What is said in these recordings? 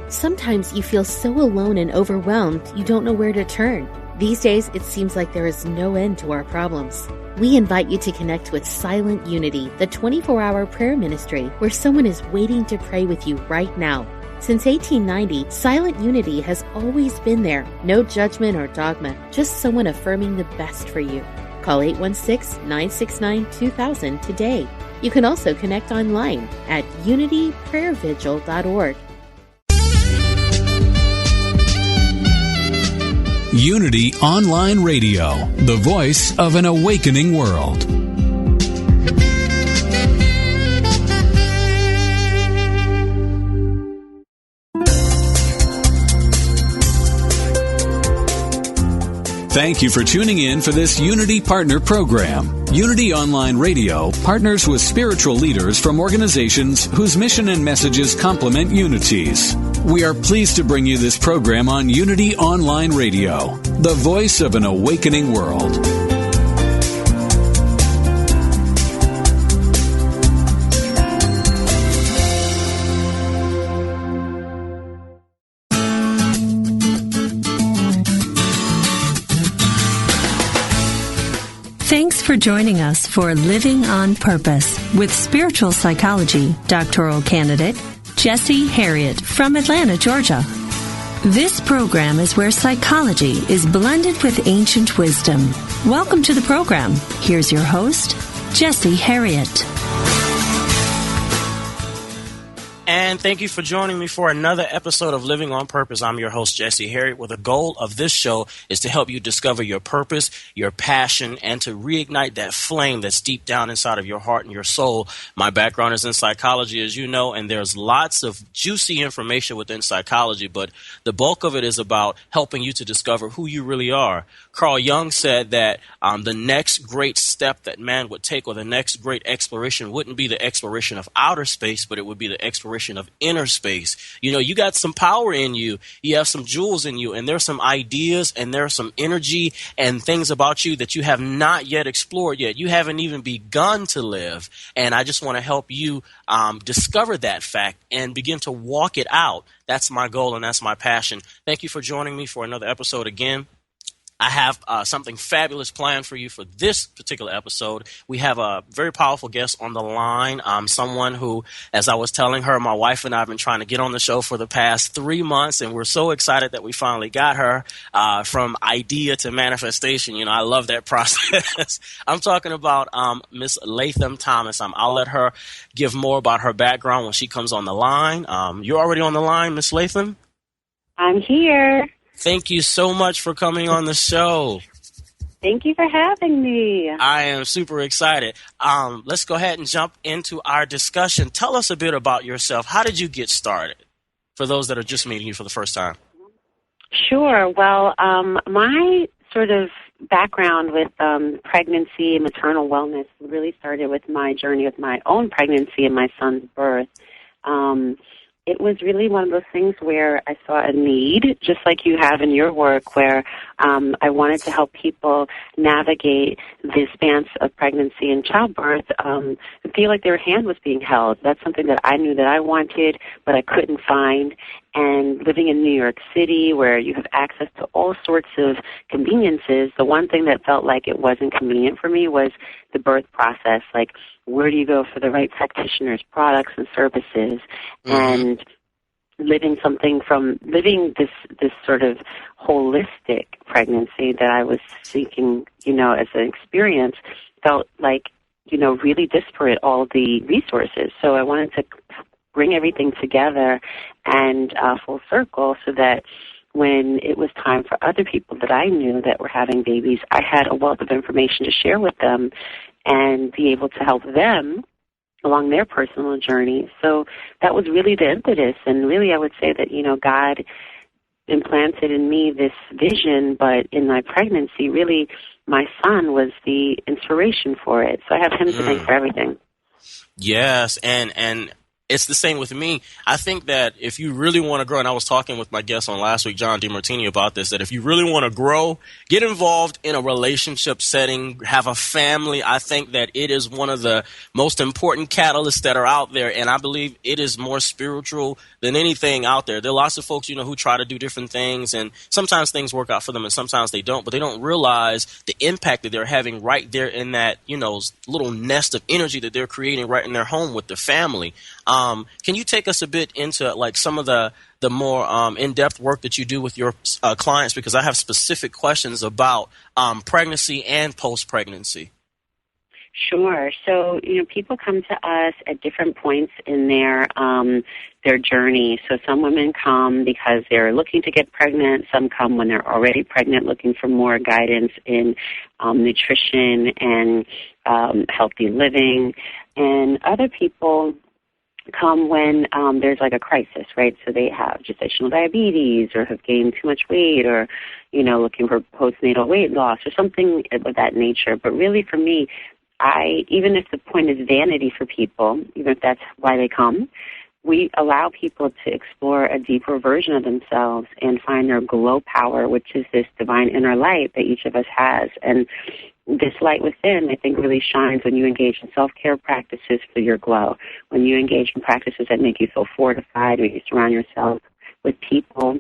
Sometimes you feel so alone and overwhelmed you don't know where to turn. These days, it seems like there is no end to our problems. We invite you to connect with Silent Unity, the 24-hour prayer ministry where someone is waiting to pray with you right now. Since 1890, Silent Unity has always been there. No judgment or dogma, just someone affirming the best for you. Call 816-969-2000 today. You can also connect online at unityprayervigil.org. Unity Online Radio, the voice of an awakening world. Thank you for tuning in for this Unity Partner Program. Unity Online Radio partners with spiritual leaders from organizations whose mission and messages complement Unity's. We are pleased to bring you this program on Unity Online Radio, the voice of an awakening world. Thanks for joining us for Living on Purpose with spiritual psychology doctoral candidate Jesse Harriet from Atlanta, Georgia. This program is where psychology is blended with ancient wisdom. Welcome to the program. Here's your host, Jesse Harriet. And thank you for joining me for another episode of Living on Purpose. I'm your host, Jesse Harriet, where the goal of this show is to help you discover your purpose, your passion, and to reignite that flame that's deep down inside of your heart and your soul. My background is in psychology, as you know, and there's lots of juicy information within psychology, but the bulk of it is about helping you to discover who you really are. Carl Jung said that the next great step that man would take, or the next great exploration, wouldn't be the exploration of outer space, but it would be the exploration of inner space. You know, you got some power in you. You have some jewels in you, and there's some ideas and there's some energy and things about you that you have not yet explored yet. You haven't even begun to live. And I just want to help you discover that fact and begin to walk it out. That's my goal and that's my passion. Thank you for joining me for another episode again. I have something fabulous planned for you for this particular episode. We have a very powerful guest on the line, someone who, as I was telling her, my wife and I have been trying to get on the show for the past 3 months, and we're so excited that we finally got her from idea to manifestation. You know, I love that process. I'm talking about Miss Latham Thomas. I'll let her give more about her background when she comes on the line. You're already on the line, Miss Latham? I'm here. Thank you so much for coming on the show. Thank you for having me. I am super excited. Let's go ahead and jump into our discussion. Tell us a bit about yourself. How did you get started, for those that are just meeting you for the first time? Sure. Well, my sort of background with pregnancy and maternal wellness really started with my journey with my own pregnancy and my son's birth. It was really one of those things where I saw a need, just like you have in your work, where I wanted to help people navigate the spans of pregnancy and childbirth and feel like their hand was being held. That's something that I knew that I wanted, but I couldn't find. And living in New York City, where you have access to all sorts of conveniences, the one thing that felt like it wasn't convenient for me was the birth process. Like, where do you go for the right practitioners, products, and services? Mm-hmm. And living this sort of holistic pregnancy that I was seeking, as an experience, felt like, really disparate, all the resources. So I wanted to bring everything together and full circle so that when it was time for other people that I knew that were having babies, I had a wealth of information to share with them and be able to help them along their personal journey. So that was really the impetus. And really I would say that, God implanted in me this vision, but in my pregnancy, really my son was the inspiration for it. So I have him to thank for everything. Yes, and It's the same with me. I think that if you really want to grow, and I was talking with my guest on last week, John DeMartini, about this, that if you really want to grow, get involved in a relationship setting, have a family. I think that it is one of the most important catalysts that are out there, and I believe it is more spiritual than anything out there. There are lots of folks, who try to do different things, and sometimes things work out for them and sometimes they don't, but they don't realize the impact that they're having right there in that, little nest of energy that they're creating right in their home with the family. Can you take us a bit into like some of the more in-depth work that you do with your clients? Because I have specific questions about pregnancy and post-pregnancy. Sure. So, people come to us at different points in their journey. So some women come because they're looking to get pregnant. Some come when they're already pregnant, looking for more guidance in nutrition and healthy living. And other people come when there's like a crisis, right? So they have gestational diabetes or have gained too much weight or, looking for postnatal weight loss or something of that nature. But really for me, even if the point is vanity for people, even if that's why they come, we allow people to explore a deeper version of themselves and find their glow power, which is this divine inner light that each of us has. And this light within, I think, really shines when you engage in self-care practices for your glow, when you engage in practices that make you feel fortified, when you surround yourself with people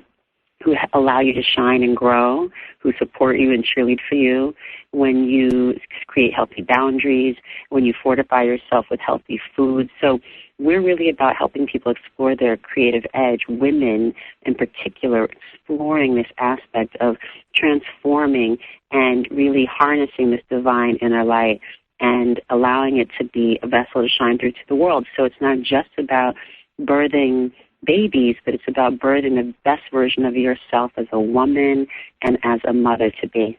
who allow you to shine and grow, who support you and cheerlead for you, when you create healthy boundaries, when you fortify yourself with healthy food. So we're really about helping people explore their creative edge, women in particular, exploring this aspect of transforming and really harnessing this divine inner light and allowing it to be a vessel to shine through to the world. So it's not just about birthing babies, but it's about birthing the best version of yourself as a woman and as a mother to be.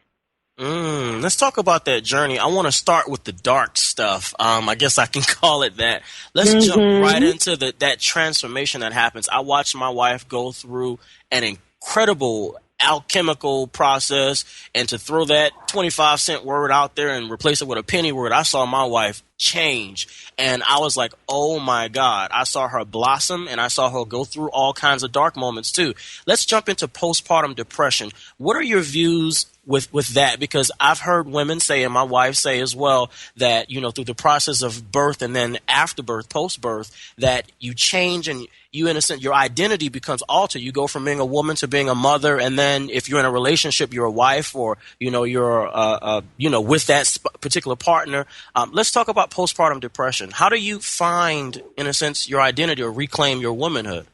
Let's talk about that journey. I want to start with the dark stuff. I guess I can call it that. Let's jump right into that transformation that happens. I watched my wife go through an incredible alchemical process, and to throw that 25-cent word out there and replace it with a penny word, I saw my wife change. And I was like, oh my God. I saw her blossom, and I saw her go through all kinds of dark moments too. Let's jump into postpartum depression. What are your views with that? Because I've heard women say, and my wife say as well, that, through the process of birth and then after birth, post-birth, that you change and you, in a sense, your identity becomes altered. You go from being a woman to being a mother, and then if you're in a relationship, you're a wife, or you're with that particular partner. Let's talk about postpartum depression. How do you find, in a sense, your identity or reclaim your womanhood?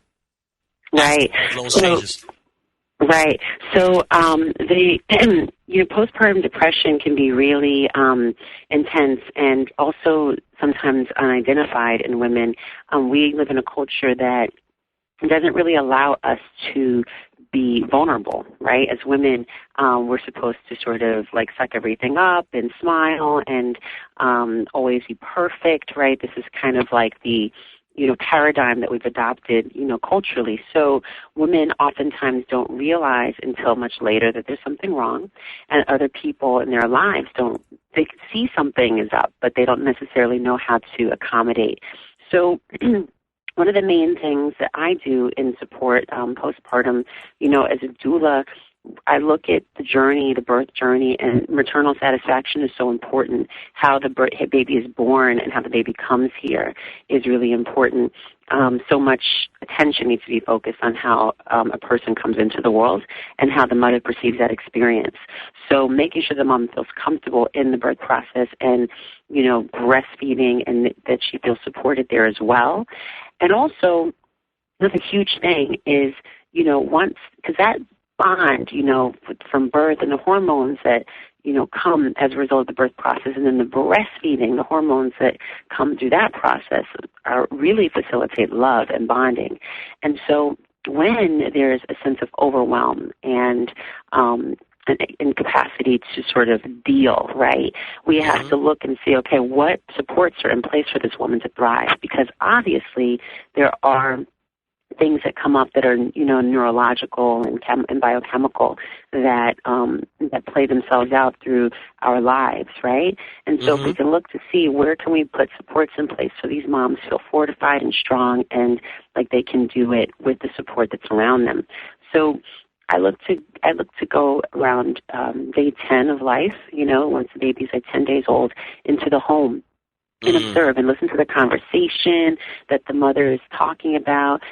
Right. Those changes. Right. So postpartum depression can be really intense and also sometimes unidentified in women. We live in a culture that doesn't really allow us to be vulnerable, right? As women, we're supposed to sort of like suck everything up and smile and always be perfect, right? This is kind of like the paradigm that we've adopted, culturally. So women oftentimes don't realize until much later that there's something wrong, and other people in their lives they see something is up, but they don't necessarily know how to accommodate. So one of the main things that I do in support postpartum, as a doula, I look at the birth journey, and maternal satisfaction is so important. How the baby is born and how the baby comes here is really important. So much attention needs to be focused on how a person comes into the world and how the mother perceives that experience. So making sure the mom feels comfortable in the birth process and, breastfeeding, and that she feels supported there as well. And also, another huge thing is, because that bond, from birth and the hormones that, come as a result of the birth process, and then the breastfeeding, the hormones that come through that process really facilitate love and bonding. And so when there's a sense of overwhelm and an incapacity to sort of deal, right, we have to look and see, okay, what supports are in place for this woman to thrive? Because obviously there are things that come up that are, neurological and biochemical that play themselves out through our lives, right? And so if we can look to see where can we put supports in place so these moms feel fortified and strong and like they can do it with the support that's around them. So I look to go around day 10 of life, once the baby's like 10 days old, into the home and observe and listen to the conversation that the mother is talking about,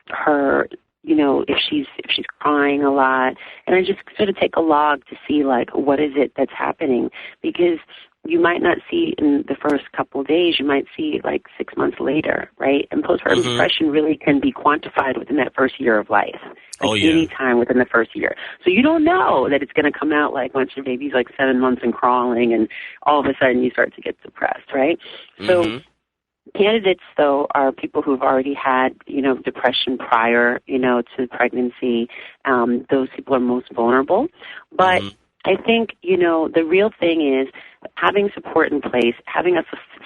her, if she's crying a lot, and I just sort of take a log to see like what is it that's happening, because you might not see in the first couple of days, you might see like 6 months later, right? And postpartum depression really can be quantified within that first year of life, any time within the first year. So you don't know that it's going to come out like once your baby's like 7 months and crawling, and all of a sudden you start to get depressed, right? So candidates, though, are people who've already had, depression prior, to pregnancy. Those people are most vulnerable. But I think, the real thing is having support in place, having a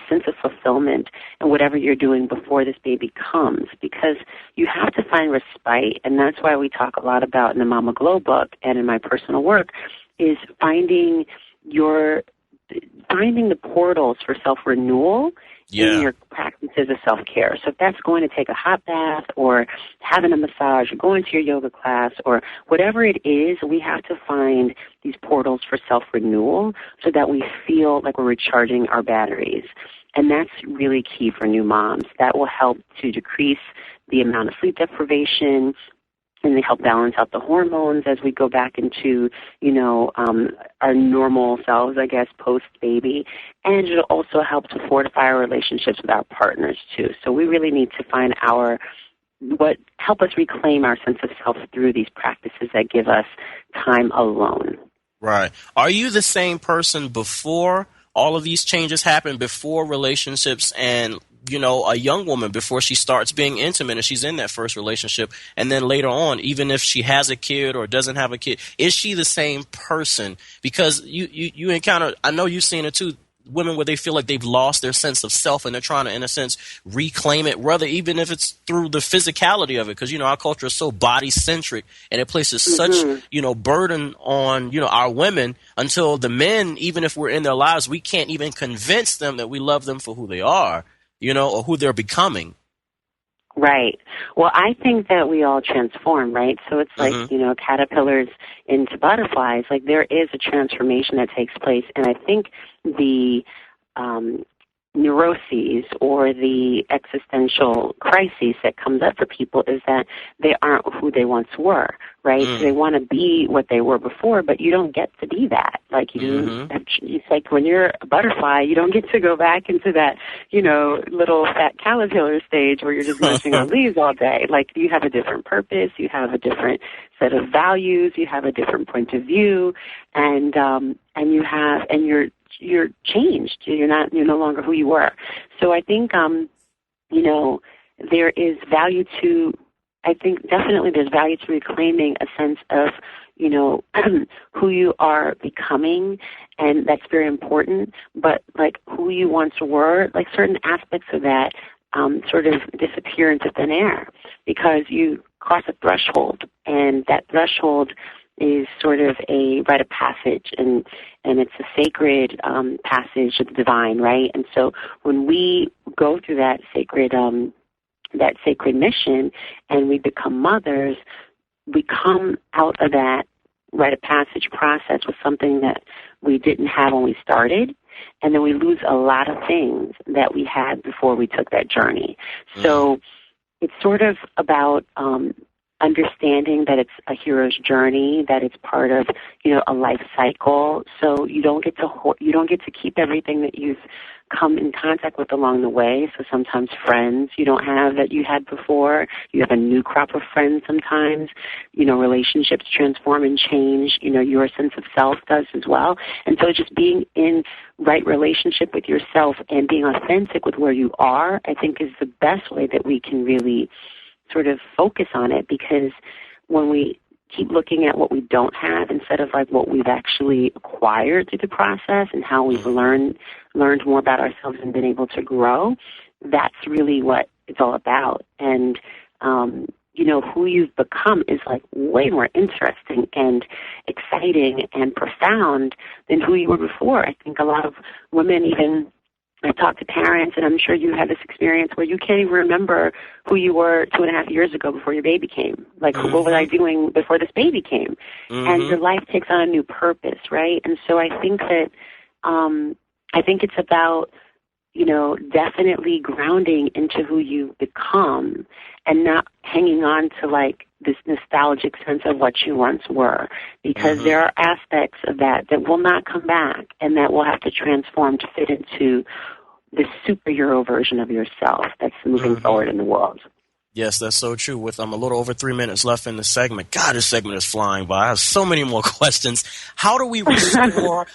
sense of fulfillment in whatever you're doing before this baby comes, because you have to find respite, and that's why we talk a lot about in the Mama Glow book and in my personal work, is finding the portals for self-renewal in your practices of self-care. So if that's going to take a hot bath or having a massage or going to your yoga class or whatever it is, we have to find these portals for self-renewal so that we feel like we're recharging our batteries. And that's really key for new moms. That will help to decrease the amount of sleep deprivation, and they help balance out the hormones as we go back into, our normal selves, I guess, post-baby. And it'll also help to fortify our relationships with our partners, too. So we really need to find help us reclaim our sense of self through these practices that give us time alone. Right. Are you the same person before all of these changes happen, before relationships and a young woman before she starts being intimate and she's in that first relationship, and then later on, even if she has a kid or doesn't have a kid, is she the same person? Because you encounter, I know you've seen it too, women where they feel like they've lost their sense of self and they're trying to, in a sense, reclaim it, rather even if it's through the physicality of it, because our culture is so body centric and it places such burden on our women, until the men, even if we're in their lives, we can't even convince them that we love them for who they are, or who they're becoming. Right. Well, I think that we all transform, right? So it's like, caterpillars into butterflies. Like there is a transformation that takes place. And I think the neuroses or the existential crises that comes up for people is that they aren't who they once were, right? So they want to be what they were before, but you don't get to be that. Like it's like when you're a butterfly, you don't get to go back into that, little fat caterpillar stage where you're just munching on leaves all day. Like you have a different purpose, you have a different set of values, you have a different point of view, and you're changed. You're no longer who you were. So I think, there is value to, definitely there's value to reclaiming a sense of, who you are becoming, and that's very important. But like who you once were, like certain aspects of that sort of disappear into thin air because you cross a threshold, and that threshold is sort of a rite of passage, and it's a sacred passage of the divine, right? And so when we go through that sacred mission and we become mothers, we come out of that rite of passage process with something that we didn't have when we started, and then we lose a lot of things that we had before we took that journey. So it's sort of about understanding that it's a hero's journey, that it's part of, a life cycle. So you don't get to keep everything that you've come in contact with along the way. So sometimes friends you don't have that you had before. You have a new crop of friends sometimes. Relationships transform and change. Your sense of self does as well. And so just being in right relationship with yourself and being authentic with where you are, I think is the best way that we can really sort of focus on it, because when we keep looking at what we don't have instead of like what we've actually acquired through the process and how we've learned more about ourselves and been able to grow, that's really what it's all about. And, who you've become is like way more interesting and exciting and profound than who you were before. I think a lot of women, even I talk to parents, and I'm sure you had this experience where you can't even remember who you were 2.5 years ago before your baby came. Like, what was I doing before this baby came? And your life takes on a new purpose, right? And so I think that, it's about, definitely grounding into who you become and not hanging on to like this nostalgic sense of what you once were, because there are aspects of that will not come back and that will have to transform to fit into the superhero version of yourself that's moving forward in the world. Yes, that's so true. With a little over 3 minutes left in the segment, God, this segment is flying by. I have so many more questions. How do we restore?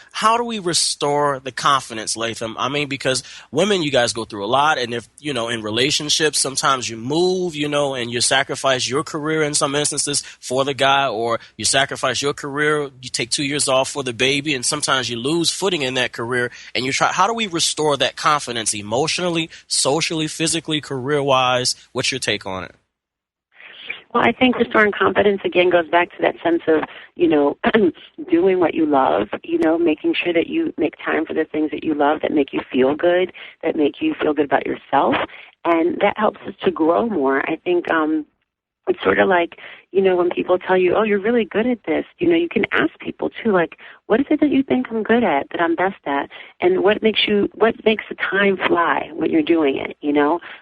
The confidence, Latham? I mean, because women, you guys go through a lot, and if in relationships, sometimes you move, and you sacrifice your career in some instances for the guy, or you sacrifice your career, you take 2 years off for the baby, and sometimes you lose footing in that career. And you try. How do we restore that confidence emotionally, socially, physically, career-wise? What's your take on it? Well, I think restoring confidence, again, goes back to that sense of, doing what you love, making sure that you make time for the things that you love that make you feel good, that make you feel good about yourself. And that helps us to grow more. I think it's sort of like, when people tell you, oh, you're really good at this, you can ask people too, like, what is it that you think I'm good at, that I'm best at? And what makes the time fly when you're doing it,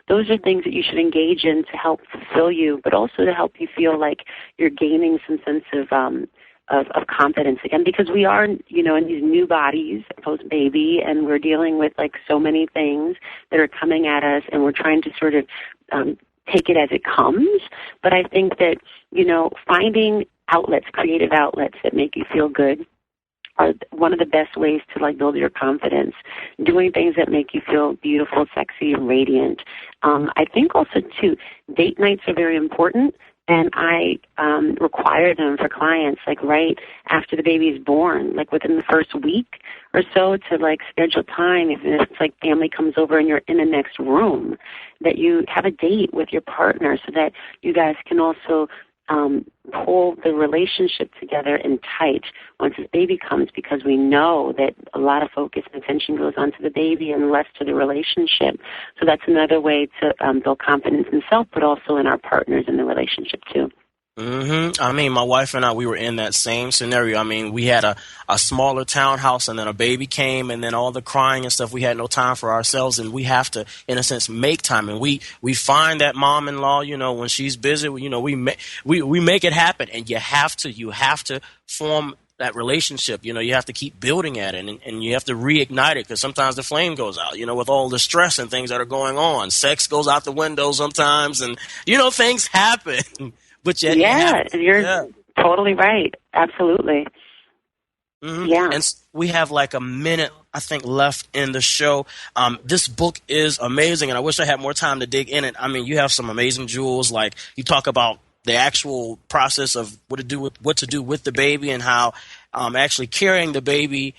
Those are things that you should engage in to help fulfill you, but also to help you feel like you're gaining some sense of confidence again, because we are, in these new bodies post-baby, and we're dealing with like so many things that are coming at us, and we're trying to sort of take it as it comes. But I think that, finding outlets, creative outlets that make you feel good are one of the best ways to like build your confidence. Doing things that make you feel beautiful, sexy, and radiant. I think also too, date nights are very important. And I require them for clients, like right after the baby is born, like within the first week or so, to like schedule time, even if it's like family comes over and you're in the next room, that you have a date with your partner so that you guys can also pull the relationship together and tight once this baby comes, because we know that a lot of focus and attention goes on to the baby and less to the relationship. So that's another way to build confidence in self, but also in our partners in the relationship too. I mean, my wife and I, we were in that same scenario. I mean, we had a smaller townhouse, and then a baby came, and then all the crying and stuff. We had no time for ourselves, and we have to, in a sense, make time. And we find that mom-in-law, when she's busy, we make it happen. And you have to form that relationship. You have to keep building at it, and you have to reignite it, because sometimes the flame goes out, with all the stress and things that are going on. Sex goes out the window sometimes, and, things happen. But yet, you're totally right. Absolutely. Yeah. And we have like a minute, I think, left in the show. This book is amazing, and I wish I had more time to dig in it. I mean, you have some amazing jewels. Like, you talk about the actual process of what to do with the baby, and how actually carrying the baby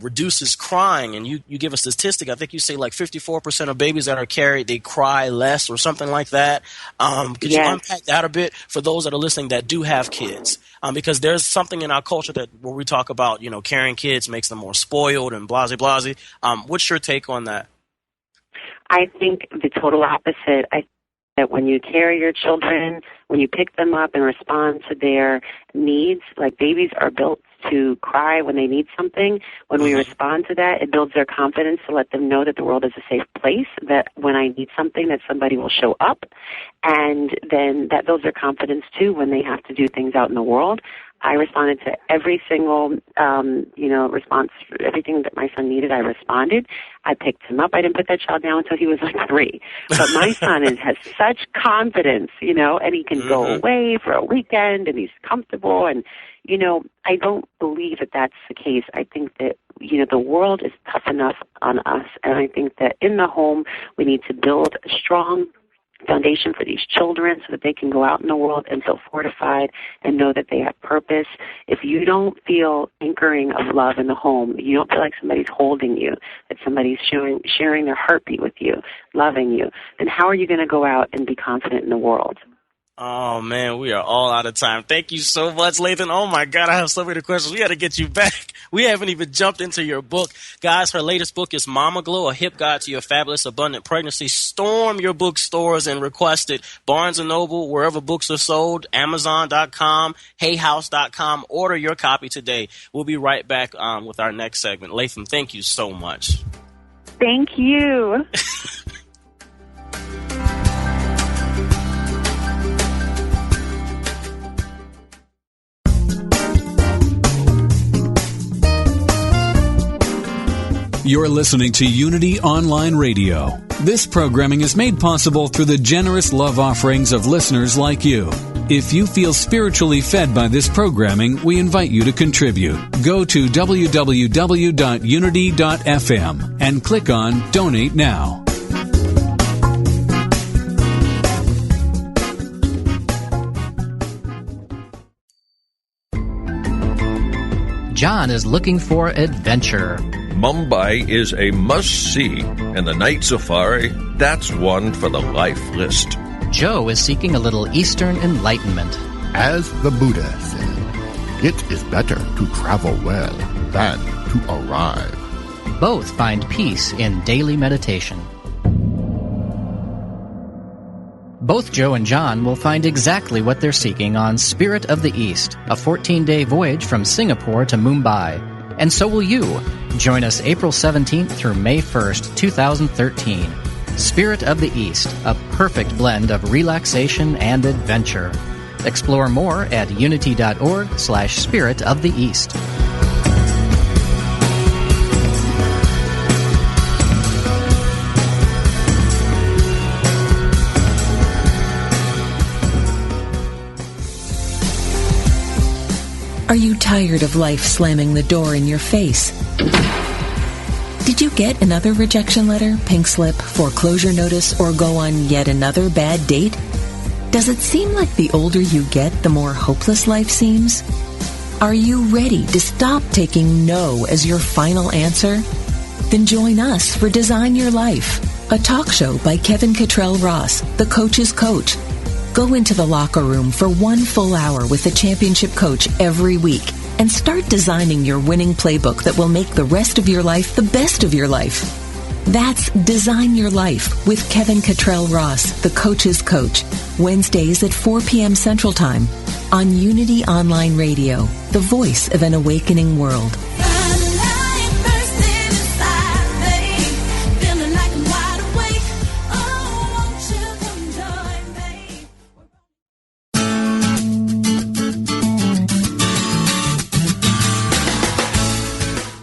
reduces crying. And you give a statistic. I think you say like 54% of babies that are carried, they cry less or something like that. Could you unpack that a bit for those that are listening that do have kids? Because there's something in our culture where we talk about, carrying kids makes them more spoiled and blasey. What's your take on that? I think the total opposite. I think that when you carry your children, when you pick them up and respond to their needs, like babies are built to cry when they need something. When we respond to that, it builds their confidence to let them know that the world is a safe place, that when I need something, that somebody will show up. And then that builds their confidence, too, when they have to do things out in the world. I responded to every single, response, everything that my son needed, I responded. I picked him up. I didn't put that child down until he was like 3. But my son has such confidence, and he can go away for a weekend, and he's comfortable. And, I don't believe that that's the case. I think that, the world is tough enough on us. And I think that in the home, we need to build a strong foundation for these children so that they can go out in the world and feel fortified and know that they have purpose. If you don't feel anchoring of love in the home, you don't feel like somebody's holding you, that somebody's sharing their heartbeat with you, loving you, then how are you going to go out and be confident in the world? Oh, man, we are all out of time. Thank you so much, Latham. Oh, my God, I have so many questions. We got to get you back. We haven't even jumped into your book. Guys, her latest book is Mama Glow, A Hip Guide to Your Fabulous Abundant Pregnancy. Storm your bookstores and request it. Barnes & Noble, wherever books are sold, Amazon.com, HeyHouse.com. Order your copy today. We'll be right back with our next segment. Latham, thank you so much. Thank you. You're listening to Unity Online Radio. This programming is made possible through the generous love offerings of listeners like you. If you feel spiritually fed by this programming, we invite you to contribute. Go to www.unity.fm and click on Donate Now. John is looking for adventure. Mumbai is a must-see, and the night safari, that's one for the life list. Joe is seeking a little Eastern enlightenment. As the Buddha said, it is better to travel well than to arrive. Both find peace in daily meditation. Both Joe and John will find exactly what they're seeking on Spirit of the East, a 14-day voyage from Singapore to Mumbai. And so will you. Join us April 17th through May 1st, 2013. Spirit of the East, a perfect blend of relaxation and adventure. Explore more at unity.org/Spirit of the East. Are you tired of life slamming the door in your face? Did you get another rejection letter, pink slip, foreclosure notice, or go on yet another bad date? Does it seem like the older you get, the more hopeless life seems? Are you ready to stop taking no as your final answer? Then join us for Design Your Life, a talk show by Kevin Cottrell Ross, the coach's coach. Go into the locker room for 1 full hour with the championship coach every week and start designing your winning playbook that will make the rest of your life the best of your life. That's Design Your Life with Kevin Cottrell Ross, the coach's coach, Wednesdays at 4 p.m. Central Time on Unity Online Radio, the voice of an awakening world.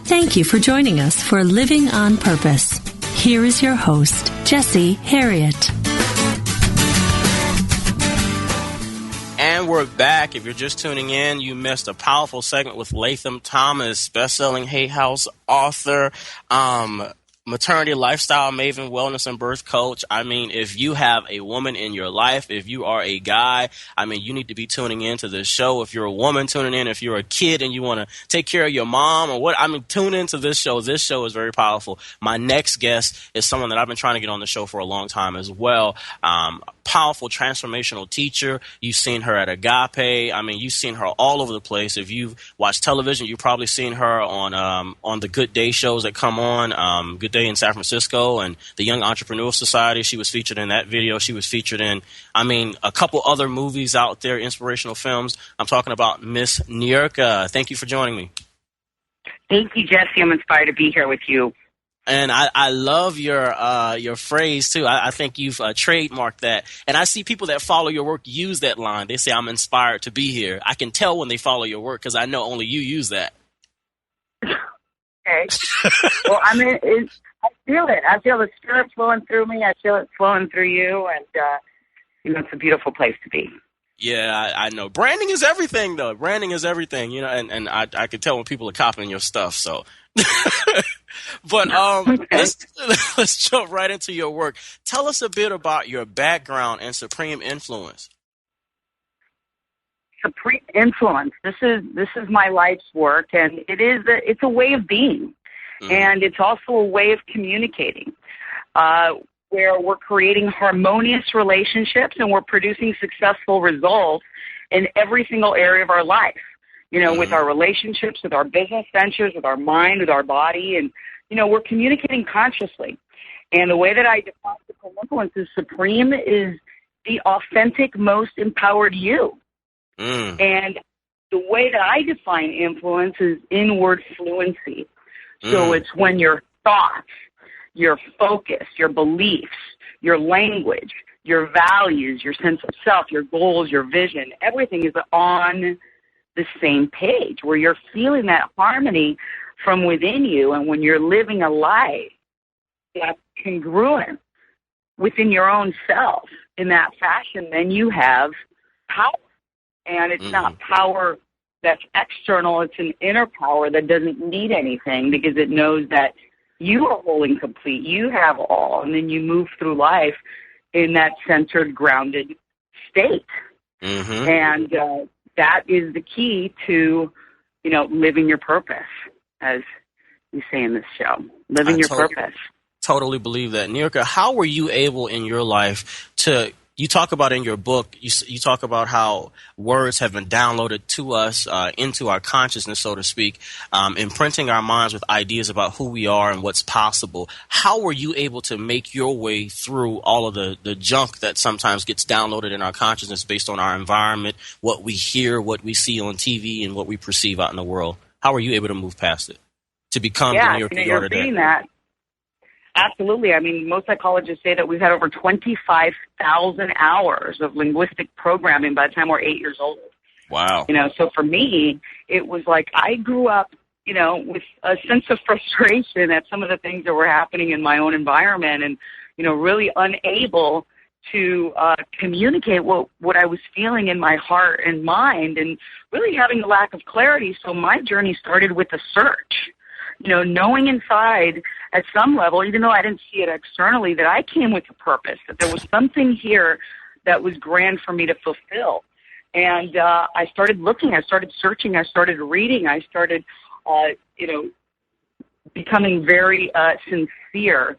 Thank you for joining us for Living on Purpose. Here is your host, Jessie Harriet. And we're back. If you're just tuning in, you missed a powerful segment with Latham Thomas, best-selling Hay House author, maternity lifestyle maven, wellness and birth coach. I mean, if you have a woman in your life, if you are a guy, I mean, you need to be tuning into this show. If you're a woman, tuning in. If you're a kid and you want to take care of your mom or what, I mean, tune into this show. This show is very powerful. My next guest is someone that I've been trying to get on the show for a long time as well. Powerful transformational teacher. You've seen her at Agape. I mean, you've seen her all over the place. If you've watched television, you've probably seen her on the Good Day shows that come on. Good Day in San Francisco and the Young Entrepreneur Society. She was featured in that video. She was featured in, I mean, a couple other movies out there, inspirational films. I'm talking about Miss Niurka. Thank you for joining me. Thank you, Jesse. I'm inspired to be here with you. And I love your phrase, too. I think you've trademarked that. And I see people that follow your work use that line. They say, I'm inspired to be here. I can tell when they follow your work because I know only you use that. Okay. Well, I mean, I feel it. I feel the spirit flowing through me. I feel it flowing through you. And, it's a beautiful place to be. Yeah, I know. Branding is everything, though. Branding is everything, and I can tell when people are copying your stuff. So But let's jump right into your work. Tell us a bit about your background and Supreme Influence. Supreme Influence. This is my life's work, and it's a way of being, and it's also a way of communicating, where we're creating harmonious relationships and we're producing successful results in every single area of our life. With our relationships, with our business ventures, with our mind, with our body, and we're communicating consciously. And the way that I define Supreme Influence is supreme is the authentic, most empowered you. And the way that I define influence is inward fluency. So it's when your thoughts, your focus, your beliefs, your language, your values, your sense of self, your goals, your vision, everything is on the same page, where you're feeling that harmony from within you. And when you're living a life that's congruent within your own self in that fashion, then you have power. And it's not power that's external. It's an inner power that doesn't need anything, because it knows that you are whole and complete. You have all. And then you move through life in that centered, grounded state. And that is the key to, living your purpose, as you say in this show. Living your purpose. Totally believe that. Niurka, how were you able in your life to, you talk about in your book, you talk about how words have been downloaded to us, into our consciousness, so to speak, imprinting our minds with ideas about who we are and what's possible. How were you able to make your way through all of the junk that sometimes gets downloaded in our consciousness based on our environment, what we hear, what we see on TV, and what we perceive out in the world? How were you able to move past it to become the Niurka you are today? Seeing that. Absolutely. I mean, most psychologists say that we've had over 25,000 hours of linguistic programming by the time we're 8 years old. Wow. So for me, it was like I grew up, with a sense of frustration at some of the things that were happening in my own environment, and, really unable to communicate what I was feeling in my heart and mind, and really having a lack of clarity. So my journey started with a search. Knowing inside at some level, even though I didn't see it externally, that I came with a purpose, that there was something here that was grand for me to fulfill. And I started looking, I started searching, I started reading, I started, becoming very sincere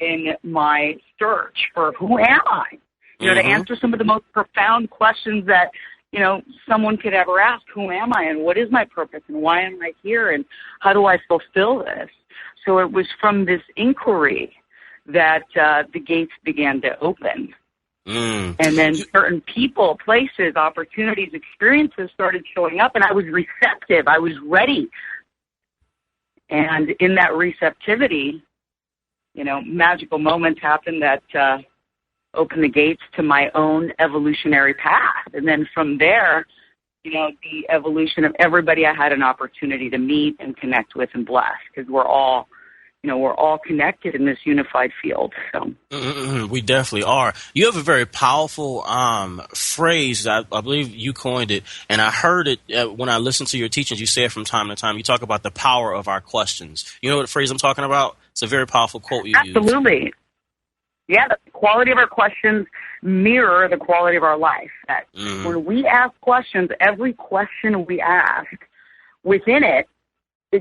in my search for who am I? To answer some of the most profound questions that someone could ever ask. Who am I, and what is my purpose, and why am I here, and how do I fulfill this? So it was from this inquiry that the gates began to open. And then certain people, places, opportunities, experiences started showing up, and I was receptive. I was ready. And in that receptivity, magical moments happened that open the gates to my own evolutionary path. And then from there, the evolution of everybody I had an opportunity to meet and connect with and bless, because we're all connected in this unified field. So we definitely are. You have a very powerful phrase. I believe you coined it, and I heard it when I listened to your teachings. You say it from time to time. You talk about the power of our questions. You know what phrase I'm talking about? It's a very powerful quote you use. Absolutely. Yeah, the quality of our questions mirror the quality of our life. That when we ask questions, every question we ask, within it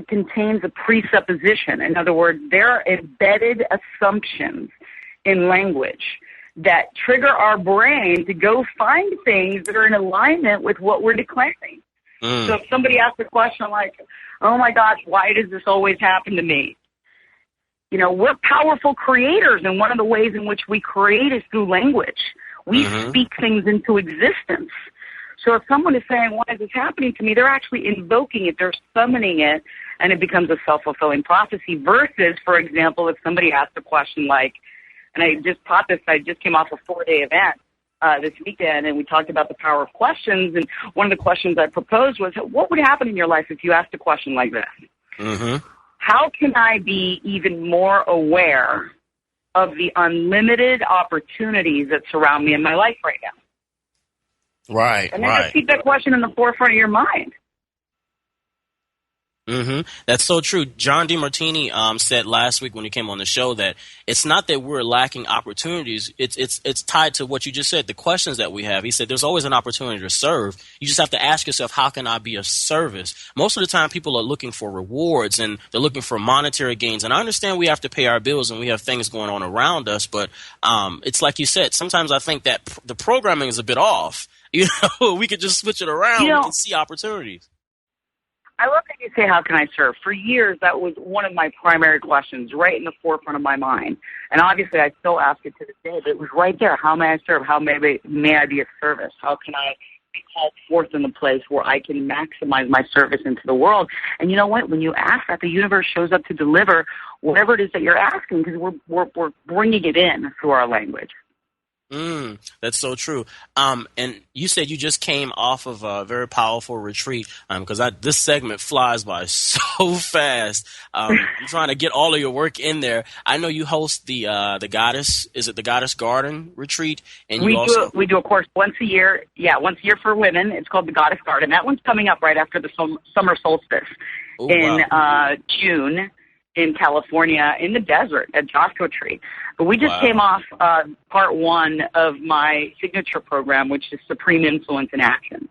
contains a presupposition. In other words, there are embedded assumptions in language that trigger our brain to go find things that are in alignment with what we're declaring. So if somebody asks a question like, oh my gosh, why does this always happen to me? We're powerful creators, and one of the ways in which we create is through language. We speak things into existence. So if someone is saying, why is this happening to me, they're actually invoking it, they're summoning it, and it becomes a self-fulfilling prophecy. Versus, for example, if somebody asked a question like, and I just taught this, I just came off a 4-day event this weekend, and we talked about the power of questions, and one of the questions I proposed was, what would happen in your life if you asked a question like this? How can I be even more aware of the unlimited opportunities that surround me in my life right now? Right, and then just keep that question in the forefront of your mind. That's so true. John DeMartini said last week when he came on the show that it's not that we're lacking opportunities. It's tied to what you just said, the questions that we have. He said there's always an opportunity to serve. You just have to ask yourself, how can I be of service? Most of the time people are looking for rewards and they're looking for monetary gains. And I understand we have to pay our bills and we have things going on around us. But it's like you said, sometimes I think that the programming is a bit off. You know, we could just switch it around. We can see opportunities. I love that you say, how can I serve? For years, that was one of my primary questions, right in the forefront of my mind. And obviously, I still ask it to this day, but it was right there. How may I serve? How may I be of service? How can I be called forth in the place where I can maximize my service into the world? And you know what? When you ask that, the universe shows up to deliver whatever it is that you're asking, because we're bringing it in through our language. That's so true. And you said you just came off of a very powerful retreat, because this segment flies by so fast. You're trying to get all of your work in there. I know you host the Goddess, is it the Goddess Garden retreat? And we do a course once a year. Yeah, once a year for women. It's called the Goddess Garden. That one's coming up right after the summer solstice June in California, in the desert at Joshua Tree. But we just came off part one of my signature program, which is Supreme Influence in Action,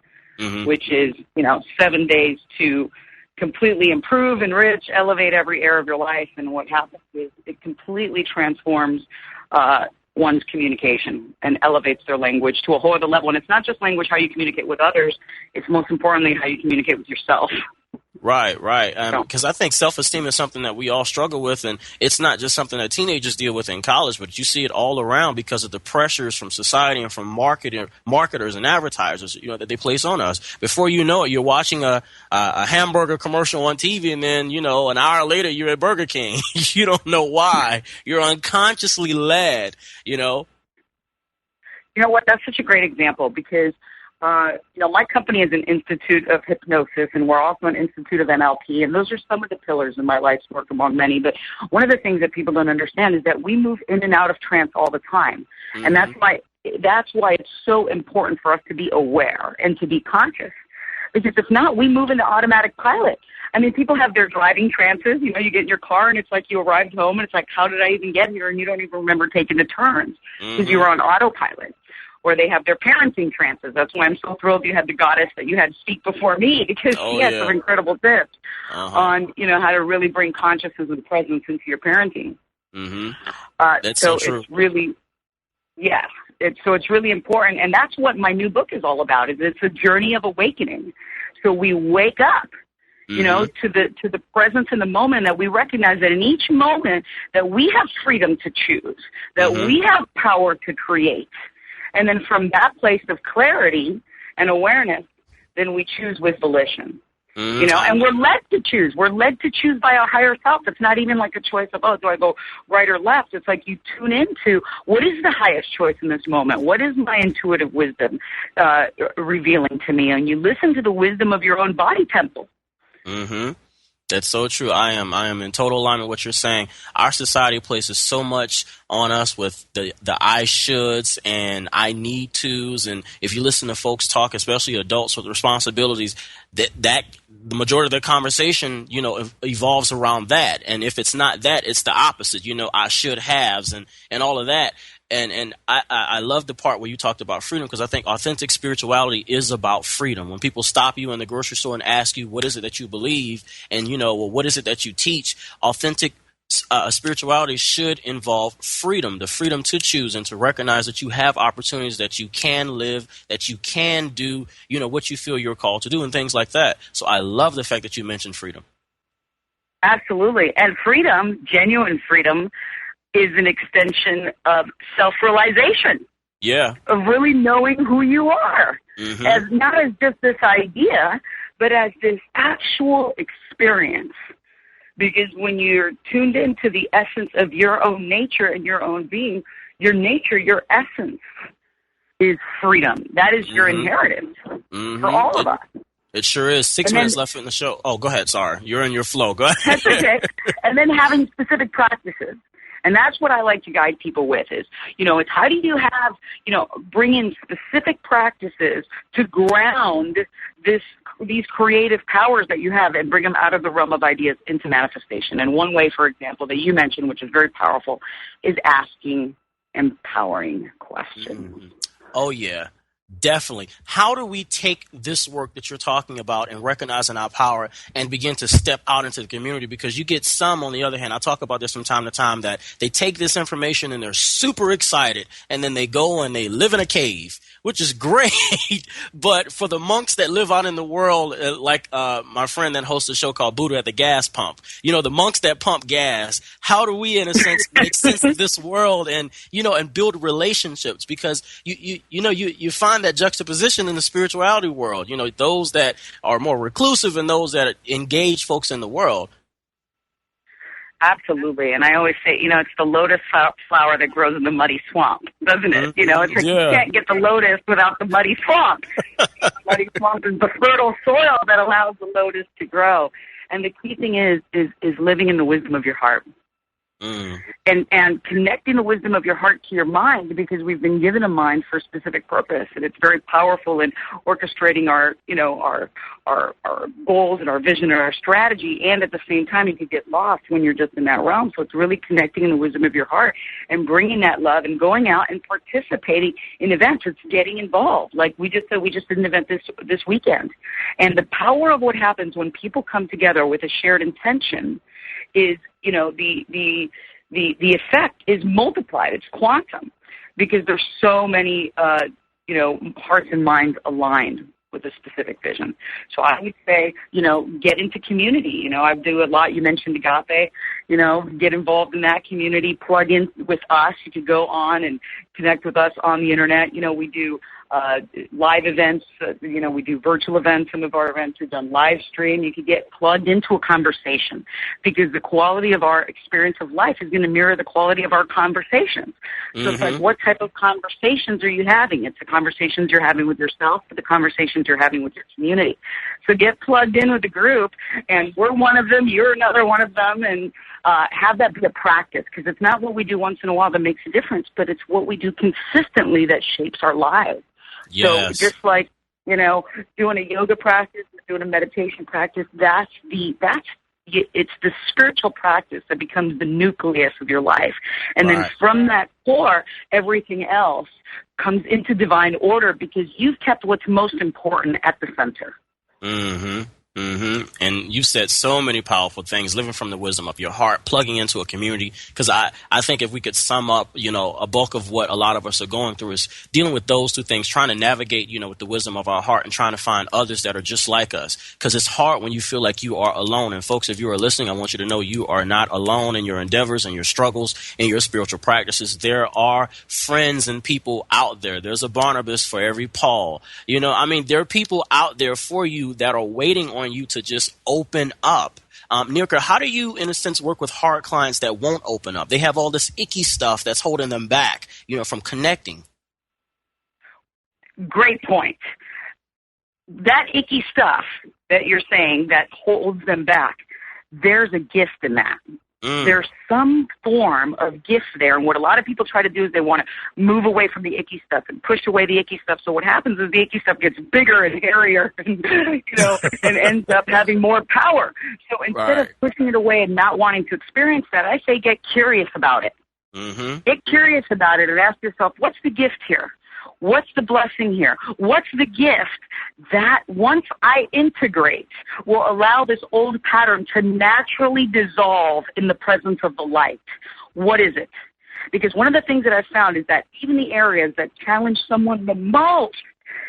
which is, 7 days to completely improve, enrich, elevate every area of your life. And what happens is it completely transforms one's communication and elevates their language to a whole other level. And it's not just language, how you communicate with others. It's most importantly how you communicate with yourself. Right. Because I think self-esteem is something that we all struggle with, and it's not just something that teenagers deal with in college, but you see it all around because of the pressures from society and from marketers and advertisers, that they place on us. Before you know it, you're watching a hamburger commercial on TV, and then, an hour later, you're at Burger King. You don't know why. You're unconsciously led, You know what? That's such a great example because my company is an institute of hypnosis, and we're also an institute of NLP, and those are some of the pillars in my life's work among many. But one of the things that people don't understand is that we move in and out of trance all the time, and that's why it's so important for us to be aware and to be conscious. Because if not, we move into automatic pilot. I mean, people have their driving trances. You get in your car, and it's like you arrived home, and it's like, how did I even get here? And you don't even remember taking the turns because you were on autopilot. Or they have their parenting trances. That's why I'm so thrilled you had the goddess that you had speak before me, because she had some incredible tips on, how to really bring consciousness and presence into your parenting. That's so true. It's really, it's really important. And that's what my new book is all about. It's a journey of awakening. So we wake up, to the presence in the moment, that we recognize that in each moment that we have freedom to choose, that we have power to create. And then from that place of clarity and awareness, then we choose with volition, and we're led to choose. We're led to choose by our higher self. It's not even like a choice of, do I go right or left? It's like you tune into what is the highest choice in this moment? What is my intuitive wisdom revealing to me? And you listen to the wisdom of your own body temple. That's so true. I am in total alignment with what you're saying. Our society places so much on us with the I shoulds and I need tos, and if you listen to folks talk, especially adults with responsibilities, that the majority of the conversation, evolves around that. And if it's not that, it's the opposite. I should haves and all of that. And I love the part where you talked about freedom, because I think authentic spirituality is about freedom. When people stop you in the grocery store and ask you, what is it that you believe? And, what is it that you teach? Authentic spirituality should involve freedom, the freedom to choose and to recognize that you have opportunities, that you can live, that you can do, what you feel you're called to do and things like that. So I love the fact that you mentioned freedom. Absolutely. And freedom, genuine freedom, is an extension of self-realization. Yeah. Of really knowing who you are. As not as just this idea, but as this actual experience. Because when you're tuned into the essence of your own nature and your own being, your nature, your essence is freedom. That is your inheritance for all of us. It sure is. 6 minutes left in the show. Oh, go ahead. Sorry. You're in your flow. Go ahead. That's okay. And then having specific practices. And that's what I like to guide people with is, it's how do you have, bring in specific practices to ground this these creative powers that you have and bring them out of the realm of ideas into manifestation. And one way, for example, that you mentioned, which is very powerful, is asking empowering questions. Mm-hmm. Oh, yeah. Definitely. How do we take this work that you're talking about and recognizing our power and begin to step out into the community? Because you get some, on the other hand, I talk about this from time to time, that they take this information and they're super excited, and then they go and they live in a cave, which is great. But for the monks that live out in the world, like my friend that hosts a show called Buddha at the Gas Pump, the monks that pump gas, how do we, in a sense, make sense of this world and build relationships? Because you find that juxtaposition in the spirituality world, those that are more reclusive and those that engage folks in the world. Absolutely. And I always say, it's the lotus flower that grows in the muddy swamp, doesn't it? It's like you can't get the lotus without the muddy swamp. The muddy swamp is the fertile soil that allows the lotus to grow. And the key thing is living in the wisdom of your heart. And connecting the wisdom of your heart to your mind, because we've been given a mind for a specific purpose, and it's very powerful in orchestrating our goals and our vision and our strategy. And at the same time, you can get lost when you're just in that realm. So it's really connecting in the wisdom of your heart and bringing that love and going out and participating in events. It's getting involved. Like we just said, we just did an event this weekend, and the power of what happens when people come together with a shared intention is, the effect is multiplied. It's quantum, because there's so many, hearts and minds aligned with a specific vision. So I would say, get into community. I do a lot. You mentioned Agape, get involved in that community, plug in with us. You could go on and connect with us on the internet. We do live events, we do virtual events. Some of our events are done live stream. You can get plugged into a conversation, because the quality of our experience of life is going to mirror the quality of our conversations. So it's like, what type of conversations are you having? It's the conversations you're having with yourself, but the conversations you're having with your community. So get plugged in with the group, and we're one of them, you're another one of them, and have that be a practice, because it's not what we do once in a while that makes a difference, but it's what we do consistently that shapes our lives. Yes. So just like, doing a yoga practice, doing a meditation practice, it's the spiritual practice that becomes the nucleus of your life. And then from that core, everything else comes into divine order, because you've kept what's most important at the center. Mm-hmm. Mm-hmm. And you said so many powerful things, living from the wisdom of your heart, plugging into a community. Because I think if we could sum up, a bulk of what a lot of us are going through is dealing with those two things, trying to navigate, with the wisdom of our heart and trying to find others that are just like us. Because it's hard when you feel like you are alone. And folks, if you are listening, I want you to know you are not alone in your endeavors and your struggles and your spiritual practices. There are friends and people out there. There's a Barnabas for every Paul. There are people out there for you that are waiting on you to just open up. Niurka, how do you, in a sense, work with hard clients that won't open up? They have all this icky stuff that's holding them back, from connecting. Great point. That icky stuff that you're saying that holds them back, there's a gift in that. There's some form of gift there. And what a lot of people try to do is they want to move away from the icky stuff and push away the icky stuff. So what happens is the icky stuff gets bigger and hairier and, and ends up having more power. So instead of pushing it away and not wanting to experience that, I say get curious about it. Get curious about it and ask yourself, what's the gift here? What's the blessing here? What's the gift that once I integrate will allow this old pattern to naturally dissolve in the presence of the light? What is it? Because one of the things that I've found is that even the areas that challenge someone the most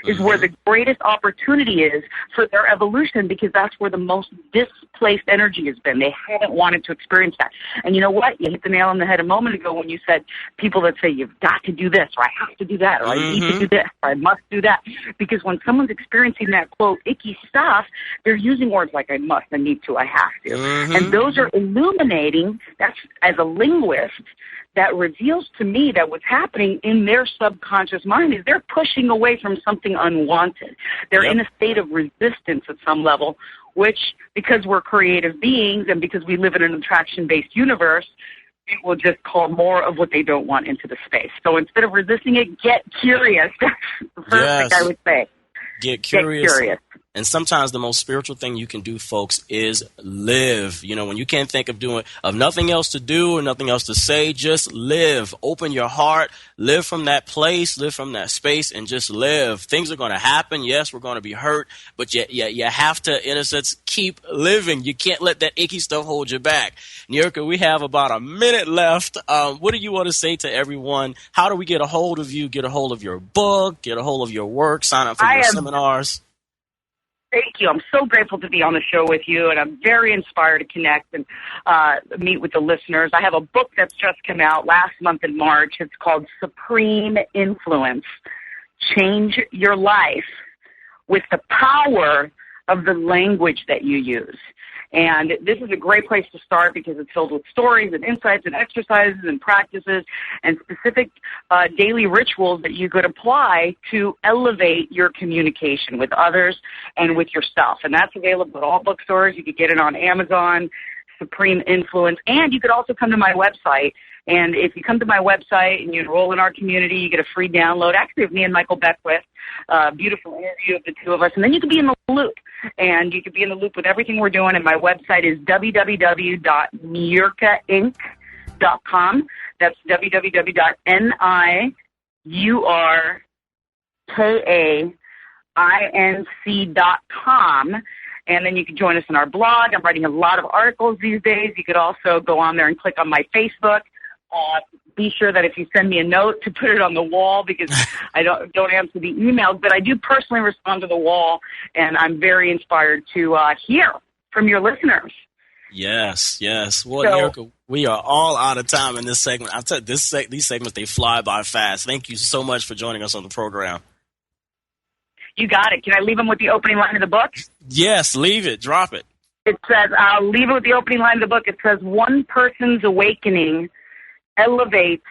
is where the greatest opportunity is for their evolution, because that's where the most displaced energy has been. They haven't wanted to experience that. And you know what? You hit the nail on the head a moment ago when you said people that say you've got to do this, or I have to do that, or I need to do this, or I must do that. Because when someone's experiencing that, quote, icky stuff, they're using words like I must, I need to, I have to. And those are illuminating, that's, as a linguist, that reveals to me that what's happening in their subconscious mind is they're pushing away from something unwanted. They're in a state of resistance at some level, which, because we're creative beings and because we live in an attraction-based universe, it will just call more of what they don't want into the space. So instead of resisting it, get curious. That's the first thing I would say. Get curious. And sometimes the most spiritual thing you can do, folks, is live. You know, when you can't think of nothing else to do or nothing else to say, just live. Open your heart, live from that place, live from that space, and just live. Things are going to happen. Yes, we're going to be hurt, but you have to, in a sense, keep living. You can't let that icky stuff hold you back. Niurka, we have about a minute left. What do you want to say to everyone? How do we get a hold of you, get a hold of your book, get a hold of your work, sign up for your seminars? Thank you. I'm so grateful to be on the show with you, and I'm very inspired to connect and meet with the listeners. I have a book that's just come out last month in March. It's called Supreme Influence. Change your life with the power of the language that you use. And this is a great place to start because it's filled with stories and insights and exercises and practices and specific daily rituals that you could apply to elevate your communication with others and with yourself. And that's available at all bookstores. You could get it on Amazon, Supreme Influence, and you could also come to my website. And if you come to my website and you enroll in our community, you get a free download, actually of me and Michael Beckwith, beautiful interview of the two of us, and then you can be in the loop. And you can be in the loop with everything we're doing, and my website is www.niurkainc.com. That's www.niurkainc.com. And then you can join us in our blog. I'm writing a lot of articles these days. You could also go on there and click on my Facebook. Be sure that if you send me a note to put it on the wall, because I don't answer the emails, but I do personally respond to the wall, and I'm very inspired to hear from your listeners. Yes. Well, Niurka, we are all out of time in this segment. I'll tell you, these segments, they fly by fast. Thank you so much for joining us on the program. You got it. Can I leave them with the opening line of the book? Yes, leave it. Drop it. It says, I'll leave it with the opening line of the book. It says, one person's awakening elevates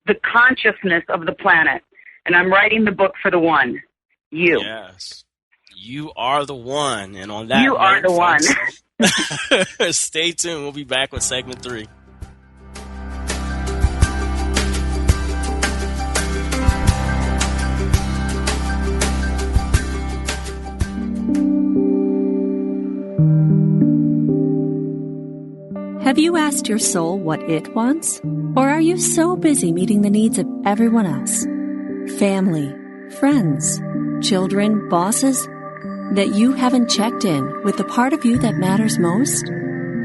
the consciousness of the planet. And I'm writing the book for the one, you. Yes. You are the one. And on that you are the one. Stay tuned. We'll be back with segment 3. Have you asked your soul what it wants? Or are you so busy meeting the needs of everyone else? Family, friends, children, bosses, that you haven't checked in with the part of you that matters most?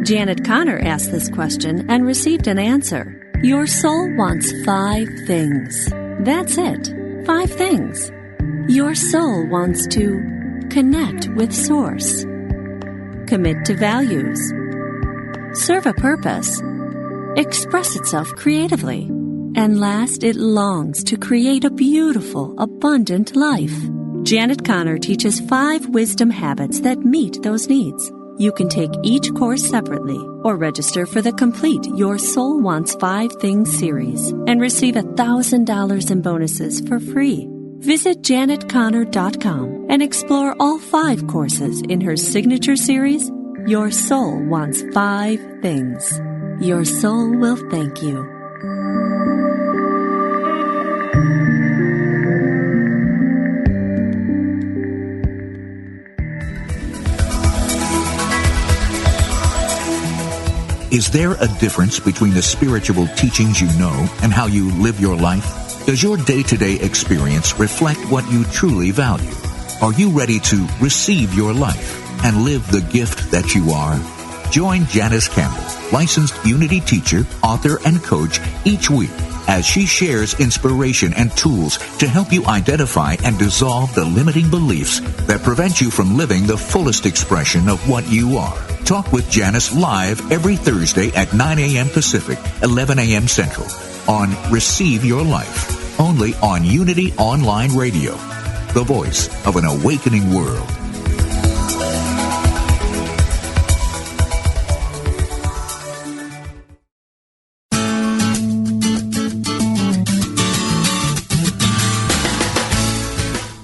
Janet Connor asked this question and received an answer. Your soul wants 5 things. That's it. 5 things. Your soul wants to connect with Source, commit to values, serve a purpose, express itself creatively, and last, it longs to create a beautiful, abundant life. Janet Connor teaches 5 wisdom habits that meet those needs. You can take each course separately or register for the complete Your Soul Wants 5 Things series and receive $1,000 in bonuses for free. Visit janetconnor.com and explore all 5 courses in her signature series, Your Soul Wants 5 Things. Your soul will thank you. Is there a difference between the spiritual teachings you know and how you live your life? Does your day-to-day experience reflect what you truly value? Are you ready to receive your life and live the gift that you are? Join Janice Campbell, licensed Unity teacher, author, and coach each week as she shares inspiration and tools to help you identify and dissolve the limiting beliefs that prevent you from living the fullest expression of what you are. Talk with Janice live every Thursday at 9 a.m. Pacific, 11 a.m. Central on Receive Your Life, only on Unity Online Radio, the voice of an awakening world.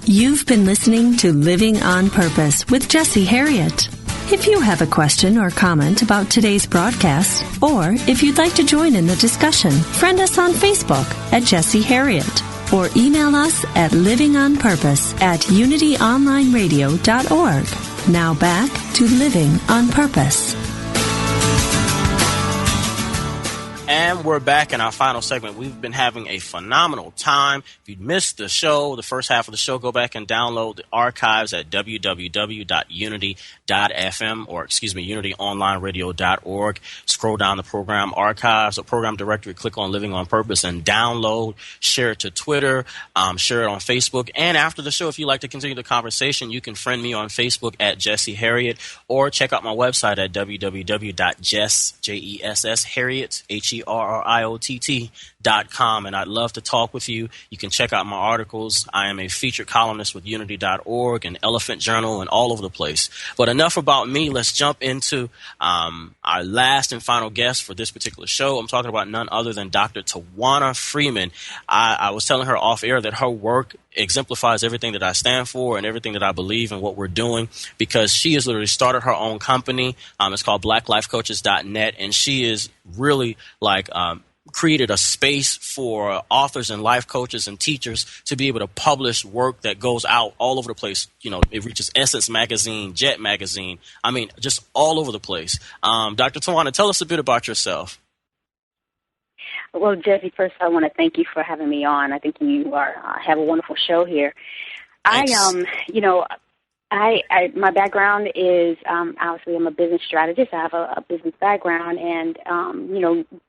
You've been listening to Living on Purpose with Jessie Harriet. If you have a question or comment about today's broadcast, or if you'd like to join in the discussion, friend us on Facebook at Jessie Harriet. or email us at livingonpurpose@unityonlineradio.org. Now back to Living on Purpose. And we're back in our final segment. We've been having a phenomenal time. If you missed the show, the first half of the show, go back and download the archives at www.unity.fm or, unityonlineradio.org. Scroll down the program archives or program directory, click on Living on Purpose and download. Share it to Twitter, share it on Facebook. And after the show, if you'd like to continue the conversation, you can friend me on Facebook at Jesse Harriet or check out my website at www.jessharriot.com, and I'd love to talk with you. You can check out my articles. I am a featured columnist with Unity.org and Elephant Journal and all over the place. But enough about me. Let's jump into our last and final guest for this particular show. I'm talking about none other than Dr. Towanna Freeman. I was telling her off air that her work exemplifies everything that I stand for and everything that I believe in what we're doing, because she has literally started her own company. It's called blacklifecoaches.net, and she is really created a space for authors and life coaches and teachers to be able to publish work that goes out all over the place. You know, it reaches Essence Magazine, Jet Magazine. I mean, just all over the place. Dr. Towanna, tell us a bit about yourself. Well, Jesse, first I want to thank you for having me on. I think you have a wonderful show here. Thanks. My background is obviously I'm a business strategist. I have a business background, and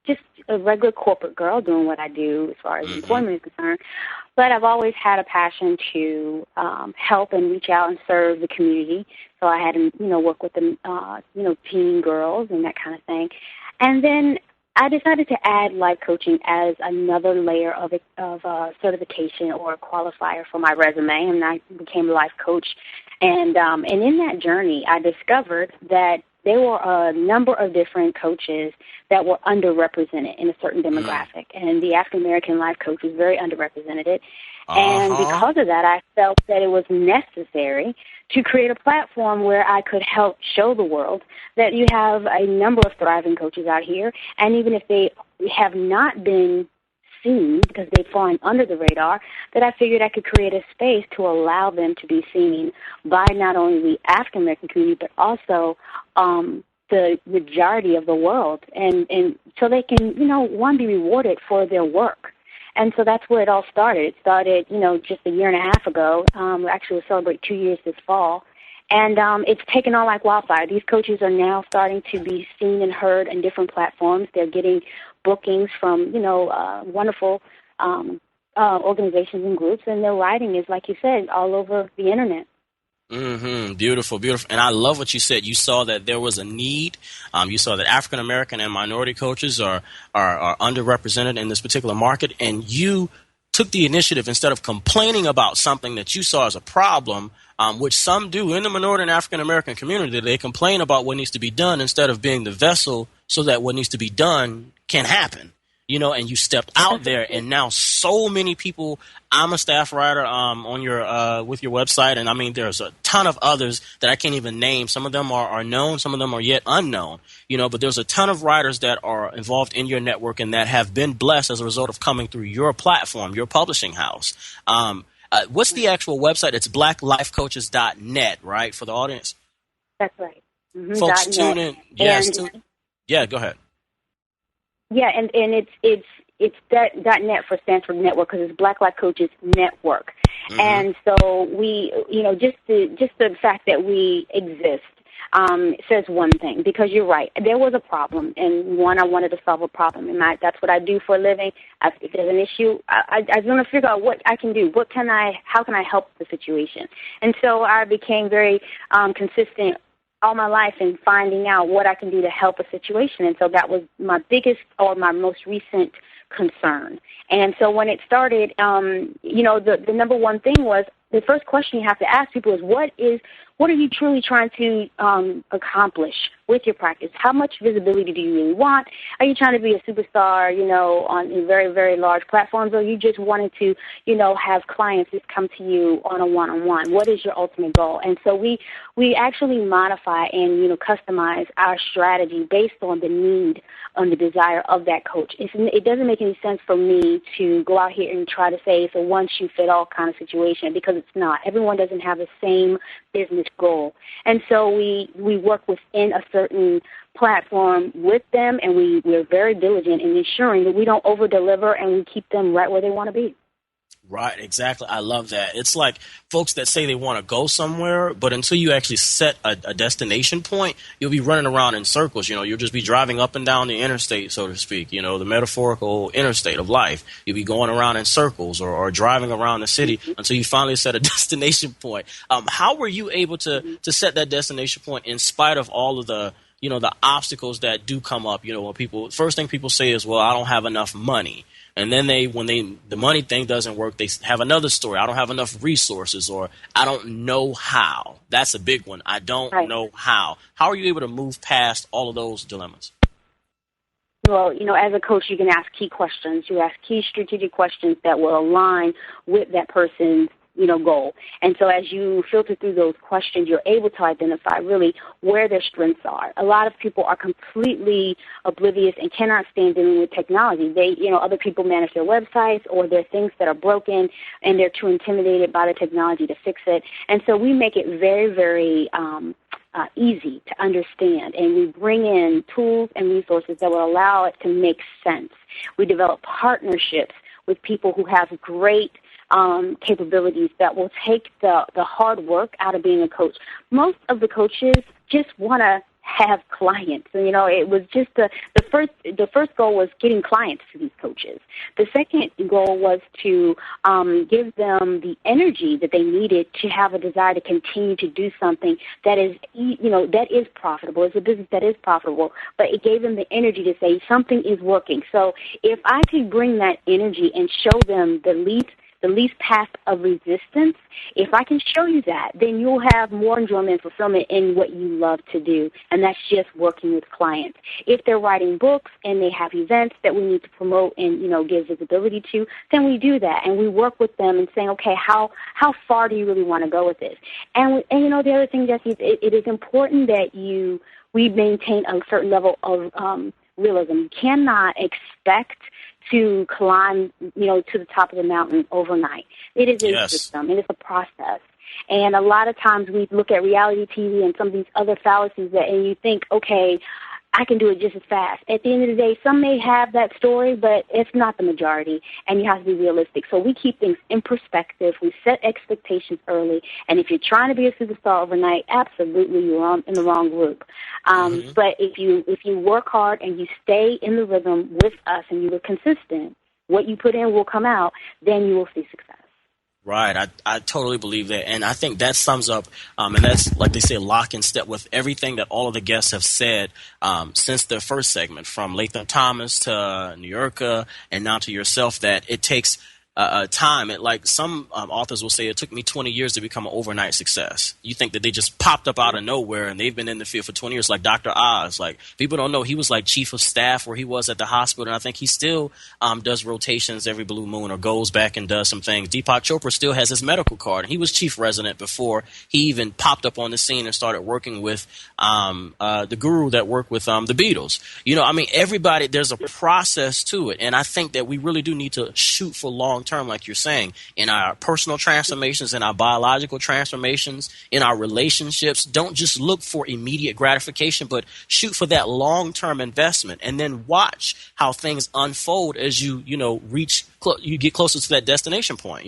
just a regular corporate girl doing what I do as far as employment is concerned. But I've always had a passion to help and reach out and serve the community. So I had to work with the teen girls and that kind of thing, and then I decided to add life coaching as another layer of certification or a qualifier for my resume, and I became a life coach. And in that journey, I discovered that there were a number of different coaches that were underrepresented in a certain demographic, and the African-American life coach was very underrepresented. And because of that, I felt that it was necessary to create a platform where I could help show the world that you have a number of thriving coaches out here, and even if they have not been seen because they've fallen under the radar, that I figured I could create a space to allow them to be seen by not only the African American community but also the majority of the world, and so they can be rewarded for their work. And so that's where it all started. It started, just a year and a half ago. Actually, we'll celebrate 2 years this fall. And it's taken on like wildfire. These coaches are now starting to be seen and heard in different platforms. They're getting bookings from, wonderful organizations and groups, and their writing is, like you said, all over the Internet. Beautiful, beautiful. And I love what you said. You saw that there was a need. You saw that African American and minority coaches are underrepresented in this particular market, and you took the initiative instead of complaining about something that you saw as a problem, which some do in the minority and African American community. They complain about what needs to be done instead of being the vessel so that what needs to be done can happen. And you stepped out there, and now so many people. I'm a staff writer on your with your website, and I mean there's a ton of others that I can't even name. Some of them are known, some of them are yet unknown. But there's a ton of writers that are involved in your network and that have been blessed as a result of coming through your platform, your publishing house. What's the actual website? It's blacklifecoaches.net, right, for the audience? That's right. Folks, tune in. Yes. Yeah, go ahead. Yeah, and it's that .net stands for network because it's Black Life Coaches Network, and so we, just the fact that we exist says one thing, because you're right. There was a problem, and I wanted to solve a problem, and that's what I do for a living. If there's an issue, I want to figure out what I can do. How can I help the situation? And so I became very consistent all my life in finding out what I can do to help a situation. And so that was my biggest or my most recent concern. And so when it started, the number one thing was the first question you have to ask people is, what are you truly trying to accomplish with your practice? How much visibility do you really want? Are you trying to be a superstar, on very, very large platforms, or you just wanted to, have clients just come to you on a one-on-one? What is your ultimate goal? And so we actually modify and, customize our strategy based on the need, on the desire of that coach. It doesn't make any sense for me to go out here and try to say it's a one-shoe-fit-all kind of situation, because it's not. Everyone doesn't have the same business goal. And so we work within a certain platform with them, and we're very diligent in ensuring that we don't over-deliver and we keep them right where they want to be. Right, exactly. I love that. It's like folks that say they want to go somewhere, but until you actually set a destination point, you'll be running around in circles. You'll just be driving up and down the interstate, so to speak, the metaphorical interstate of life. You'll be going around in circles or driving around the city until you finally set a destination point. How were you able to set that destination point in spite of all of the the obstacles that do come up? When first thing people say is, well, I don't have enough money. And then when the money thing doesn't work, they have another story. I don't have enough resources, or I don't know how. That's a big one. I don't know how. How are you able to move past all of those dilemmas? Well, as a coach, you can ask key questions. You ask key strategic questions that will align with that person's goal. And so as you filter through those questions, you're able to identify really where their strengths are. A lot of people are completely oblivious and cannot stand dealing with technology. Other people manage their websites, or there are things that are broken and they're too intimidated by the technology to fix it. And so we make it very, very easy to understand, and we bring in tools and resources that will allow it to make sense. We develop partnerships with people who have great capabilities that will take the hard work out of being a coach. Most of the coaches just want to have clients. And, it was just the first goal was getting clients to these coaches. The second goal was to give them the energy that they needed to have a desire to continue to do something that is, that is profitable. It's a business that is profitable, but it gave them the energy to say something is working. So if I could bring that energy and show them the least path of resistance, if I can show you that, then you'll have more enjoyment and fulfillment in what you love to do, and that's just working with clients. If they're writing books and they have events that we need to promote and, give visibility to, then we do that, and we work with them and saying, okay, how far do you really want to go with this? And the other thing, Jesse, it is important that we maintain a certain level of realism. You cannot expect to climb, to the top of the mountain overnight. It is a system. It is a process. And a lot of times we look at reality TV and some of these other fallacies and you think, okay, I can do it just as fast. At the end of the day, some may have that story, but it's not the majority, and you have to be realistic. So we keep things in perspective. We set expectations early, and if you're trying to be a superstar overnight, absolutely you're in the wrong group. But if you work hard and you stay in the rhythm with us and you are consistent, what you put in will come out, then you will see success. Right. I totally believe that. And I think that sums up, and that's, like they say, lock in step with everything that all of the guests have said since the first segment, from Latham Thomas to Niurka and now to yourself, that it takes time. Like some authors will say, it took me 20 years to become an overnight success. You think that they just popped up out of nowhere and they've been in the field for 20 years, like Dr. Oz. Like, people don't know he was like chief of staff where he was at the hospital, and I think he still does rotations every blue moon or goes back and does some things. Deepak Chopra still has his medical card, and he was chief resident before he even popped up on the scene and started working with the guru that worked with the Beatles. Everybody, there's a process to it, and I think that we really do need to shoot for long term, like you're saying, in our personal transformations, in our biological transformations, in our relationships. Don't just look for immediate gratification, but shoot for that long-term investment, and then watch how things unfold as you get closer to that destination point,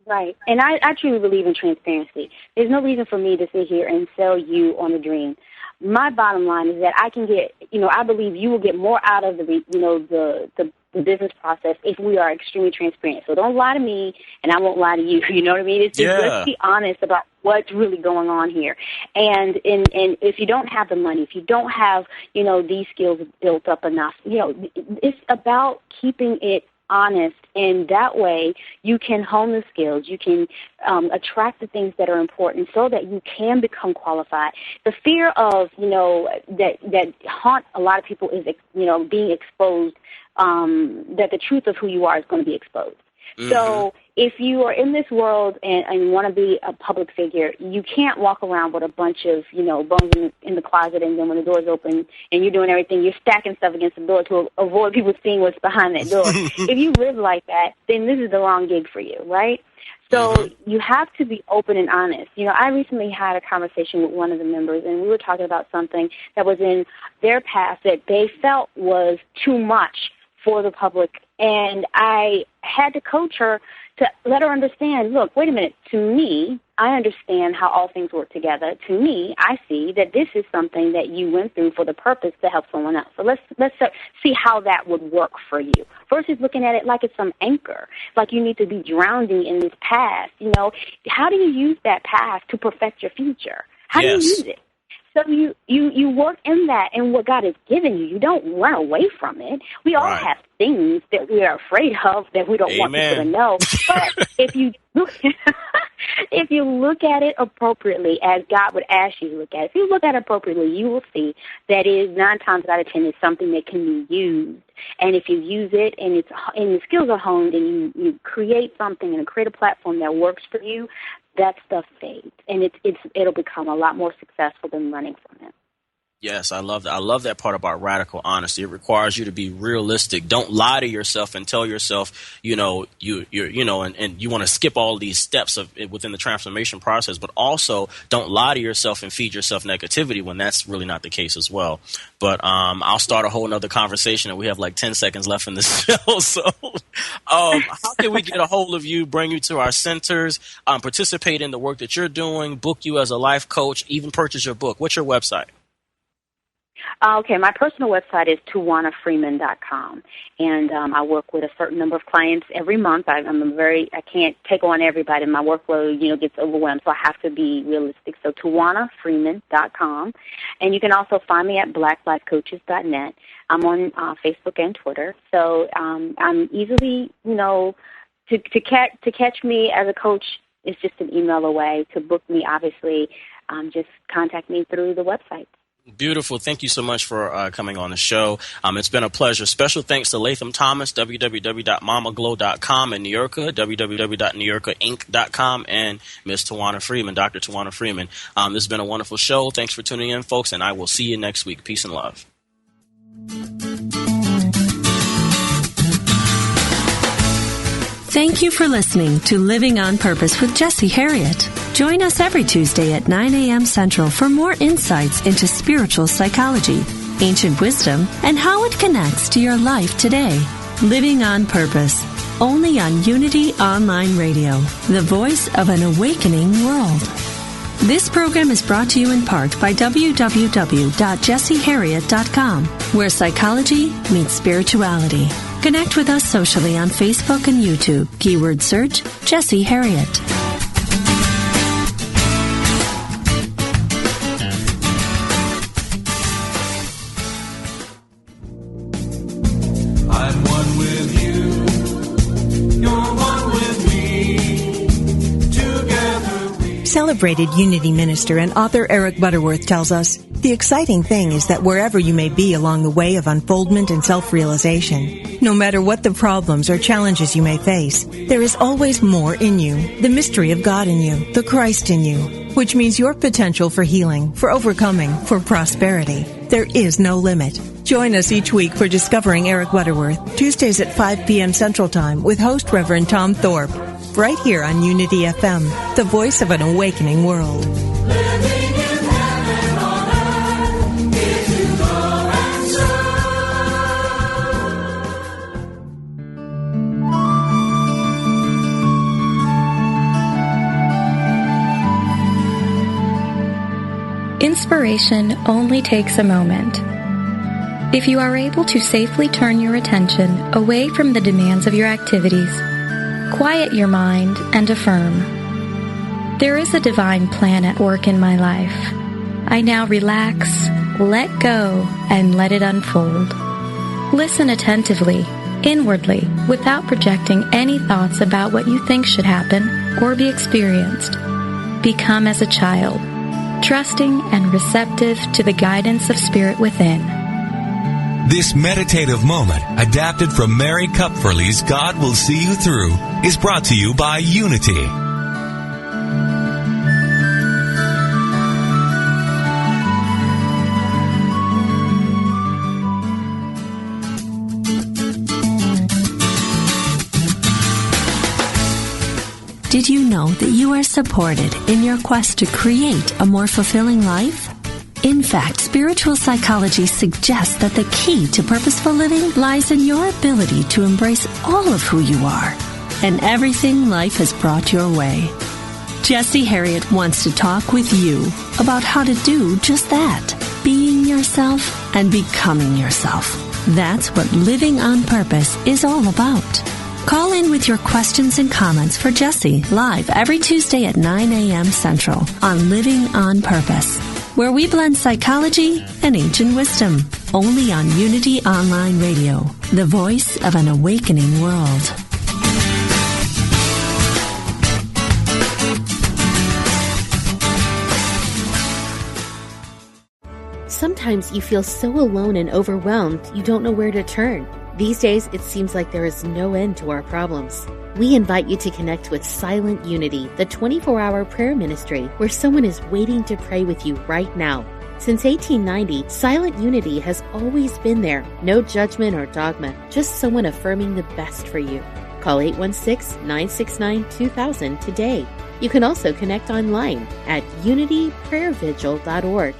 Right. And I truly believe in transparency. There's no reason for me to sit here and sell you on a dream. My bottom line is that I can get, I believe you will get more out of the business process if we are extremely transparent. So don't lie to me, and I won't lie to you. You know what I mean? It's just, let's be honest about what's really going on here. And if you don't have the money, if you don't have, these skills built up enough, it's about keeping it honest, and that way you can hone the skills. You can attract the things that are important so that you can become qualified. The fear of, that haunt a lot of people is, being exposed, that the truth of who you are is going to be exposed. Mm-hmm. So if you are in this world and want to be a public figure, you can't walk around with a bunch of, bones in the closet, and then when the door's open and you're doing everything, you're stacking stuff against the door to avoid people seeing what's behind that door. If you live like that, then this is the wrong gig for you, right? So you have to be open and honest. I recently had a conversation with one of the members, and we were talking about something that was in their past that they felt was too much for the public, and I had to coach her to let her understand, look, wait a minute, to me, I understand how all things work together. To me, I see that this is something that you went through for the purpose to help someone else. So let's see how that would work for you, versus looking at it like it's some anchor, like you need to be drowning in this past. How do you use that past to perfect your future? How do you use it? So you work in that and what God has given you. You don't run away from it. We all have things that we are afraid of that we don't want people to know. But if you look at it appropriately, as God would ask you to look at it, if you look at it appropriately, you will see that it is 9 times out of 10 is something that can be used. And if you use it and the skills are honed and you create something and create a platform that works for you, that stuff fades, and it'll become a lot more successful than running from it. Yes, I love that. I love that part about radical honesty. It requires you to be realistic. Don't lie to yourself and tell yourself, you're and you want to skip all these steps within the transformation process, but also don't lie to yourself and feed yourself negativity when that's really not the case as well. But I'll start a whole nother conversation, and we have like 10 seconds left in this show. So how can we get a hold of you, bring you to our centers, participate in the work that you're doing, book you as a life coach, even purchase your book? What's your website? Okay, my personal website is TowannaFreeman.com, and I work with a certain number of clients every month. I can't take on everybody. My workload, gets overwhelmed, so I have to be realistic. So TowannaFreeman.com, and you can also find me at blacklifecoaches.net. I'm on Facebook and Twitter, so I'm easily, to catch me as a coach is just an email away. To book me, obviously, just contact me through the website. Beautiful. Thank you so much for coming on the show. It's been a pleasure. Special thanks to Latham Thomas, www.mamaglow.com, and Niurka, www.niurkainc.com, and Ms. Towanna Freeman, Dr. Towanna Freeman. This has been a wonderful show. Thanks for tuning in, folks, and I will see you next week. Peace and love. Thank you for listening to Living on Purpose with Jesse Harriet. Join us every Tuesday at 9 a.m. Central for more insights into spiritual psychology, ancient wisdom, and how it connects to your life today. Living on Purpose, only on Unity Online Radio, the voice of an awakening world. This program is brought to you in part by www.jesseharriet.com, where psychology meets spirituality. Connect with us socially on Facebook and YouTube. Keyword search Jesse Harriet. I'm one with you. You're one with me. Together we... Celebrated Unity minister and author Eric Butterworth tells us, the exciting thing is that wherever you may be along the way of unfoldment and self-realization, no matter what the problems or challenges you may face, there is always more in you, the mystery of God in you, the Christ in you, which means your potential for healing, for overcoming, for prosperity. There is no limit. Join us each week for Discovering Eric Butterworth, Tuesdays at 5 p.m. Central Time with host Reverend Tom Thorpe, right here on Unity FM, the voice of an awakening world. Inspiration only takes a moment. If you are able to safely turn your attention away from the demands of your activities, quiet your mind and affirm, there is a divine plan at work in my life. I now relax, let go, and let it unfold. Listen attentively inwardly, without projecting any thoughts about what you think should happen or be experienced. Become as a child, trusting and receptive to the guidance of Spirit within. This meditative moment, adapted from Mary Kupferle's God Will See You Through, is brought to you by Unity. Did you know that you are supported in your quest to create a more fulfilling life? In fact, spiritual psychology suggests that the key to purposeful living lies in your ability to embrace all of who you are and everything life has brought your way. Jessie Harriet wants to talk with you about how to do just that, being yourself and becoming yourself. That's what Living on Purpose is all about. Call in with your questions and comments for Jessie live every Tuesday at 9 a.m. Central on Living on Purpose, where we blend psychology and ancient wisdom. Only on Unity Online Radio, the voice of an awakening world. Sometimes you feel so alone and overwhelmed you don't know where to turn. These days, it seems like there is no end to our problems. We invite you to connect with Silent Unity, the 24-hour prayer ministry where someone is waiting to pray with you right now. Since 1890, Silent Unity has always been there. No judgment or dogma, just someone affirming the best for you. Call 816-969-2000 today. You can also connect online at unityprayervigil.org.